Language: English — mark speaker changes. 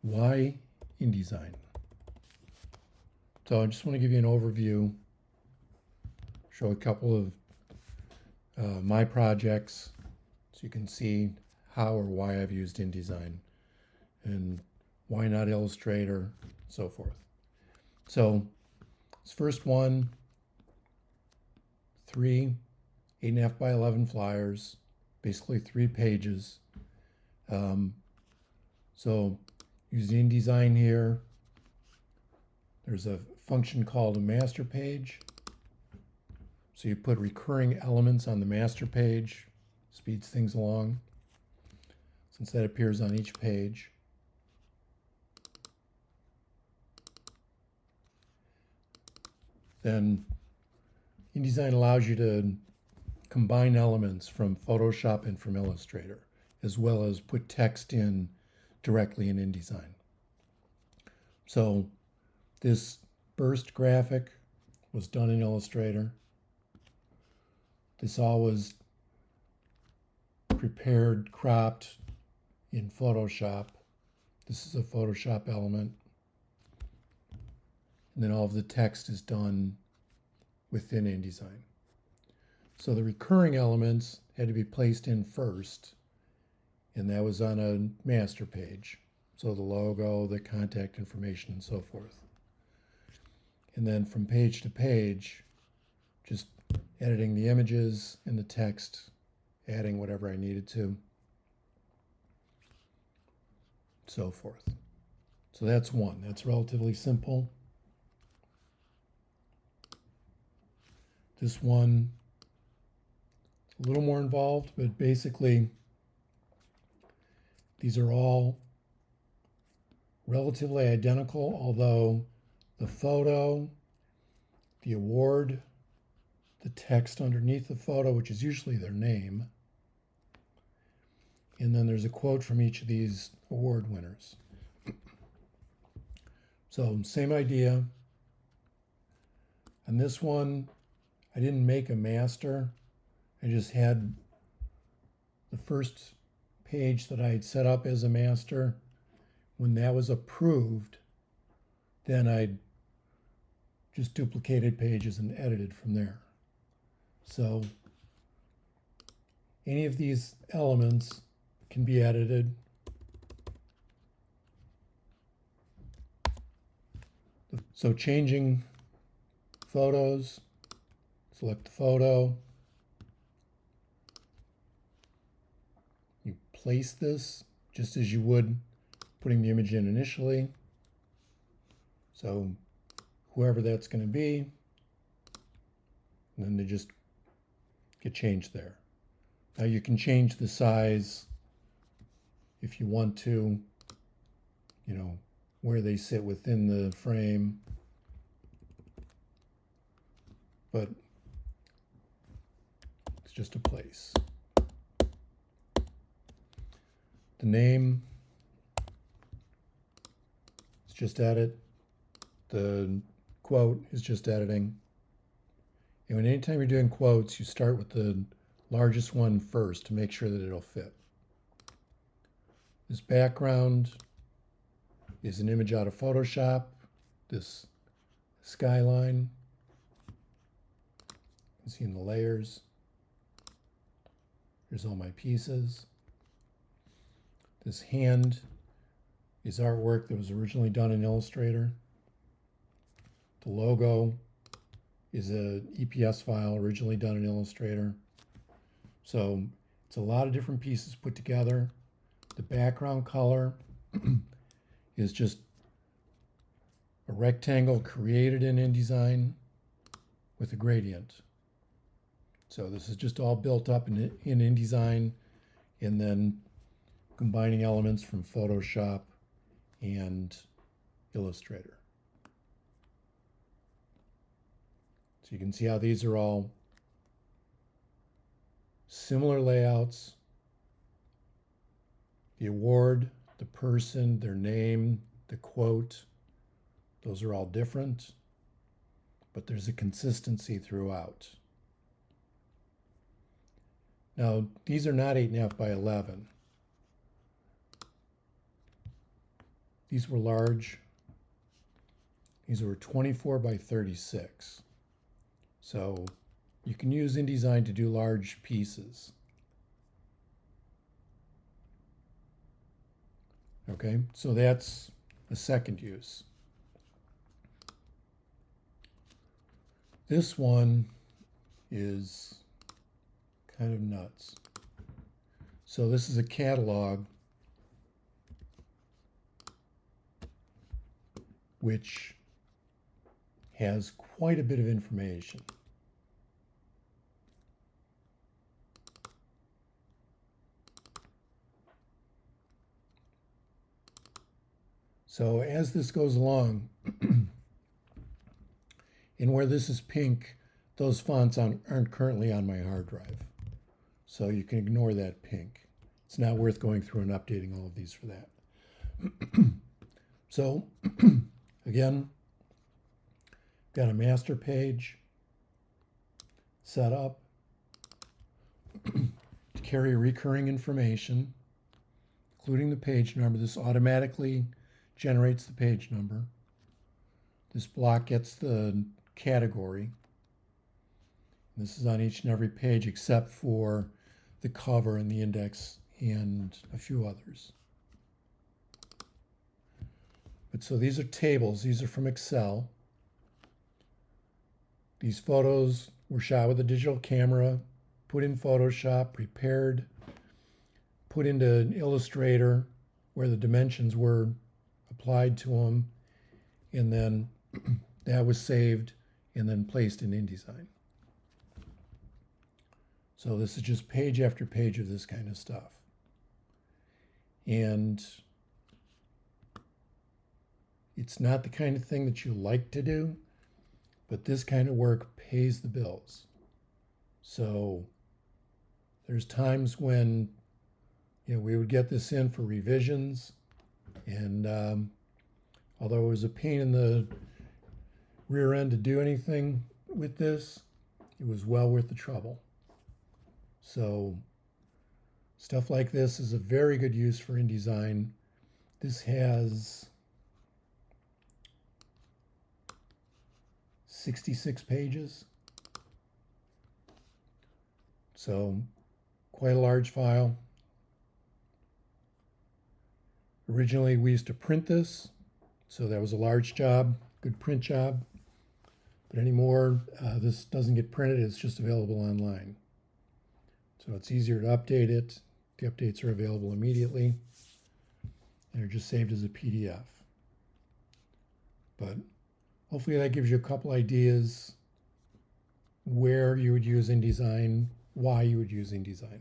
Speaker 1: Why InDesign? So I just want to give you an overview, show a couple of my projects so you can see how or why I've used InDesign and why not Illustrator, so forth. So this first one, 3 8.5 by 11 flyers, basically 3 pages. So using InDesign here, there's a function called a master page. So you put recurring elements on the master page, speeds things along, since that appears on each page. Then InDesign allows you to combine elements from Photoshop and from Illustrator, as well as put text in directly in InDesign. So this burst graphic was done in Illustrator. This all was prepared, cropped in Photoshop. This is a Photoshop element. And then all of the text is done within InDesign. So the recurring elements had to be placed in first, and that was on a master page. So the logo, the contact information, and so forth. And then from page to page, just editing the images and the text, adding whatever I needed to, so forth. So that's one. That's relatively simple. This one, a little more involved, but basically these are all relatively identical, although the photo, the award, the text underneath the photo, which is usually their name, and then there's a quote from each of these award winners. So same idea. On this one, I didn't make a master. I just had the first page that I had set up as a master. When that was approved, then I just duplicated pages and edited from there. So any of these elements can be edited. So changing photos, select the photo. You place this just as you would putting the image in initially. So whoever that's going to be, and then they just get changed there. Now you can change the size if you want to, where they sit within the frame. But it's just a place. The name, it's just edit. The quote is just editing. And anytime you're doing quotes, you start with the largest one first to make sure that it'll fit. This background is an image out of Photoshop. This skyline, you can see in the layers. Here's all my pieces. This hand is artwork that was originally done in Illustrator. The logo is a EPS file originally done in Illustrator. So it's a lot of different pieces put together. The background color is just a rectangle created in InDesign with a gradient. So this is just all built up in InDesign, and then combining elements from Photoshop and Illustrator. So you can see how these are all similar layouts. The award, the person, their name, the quote, those are all different, but there's a consistency throughout. Now, these are not 8.5 by 11. these were large. These were 24 by 36. So you can use InDesign to do large pieces. Okay, so that's a second use. This one is kind of nuts. So this is a catalog which has quite a bit of information. So as this goes along, and where this is pink, those fonts aren't currently on my hard drive. So you can ignore that pink. It's not worth going through and updating all of these for that. So again, got a master page set up to carry recurring information, including the page number. This automatically generates the page number. This block gets the category. This is on each and every page except for the cover and the index and a few others. But so these are tables. These are from Excel. These photos were shot with a digital camera, put in Photoshop, prepared, put into Illustrator where the dimensions were applied to them, and then that was saved and then placed in InDesign. So this is just page after page of this kind of stuff. And it's not the kind of thing that you like to do, but this kind of work pays the bills. So there's times when we would get this in for revisions, and although it was a pain in the rear end to do anything with this, it was well worth the trouble. So stuff like this is a very good use for InDesign. This has 66 pages. So quite a large file. Originally we used to print this, so that was a large job, good print job. But anymore, this doesn't get printed, it's just available online. So it's easier to update it. The updates are available immediately. They're just saved as a PDF. But hopefully that gives you a couple ideas where you would use InDesign, why you would use InDesign.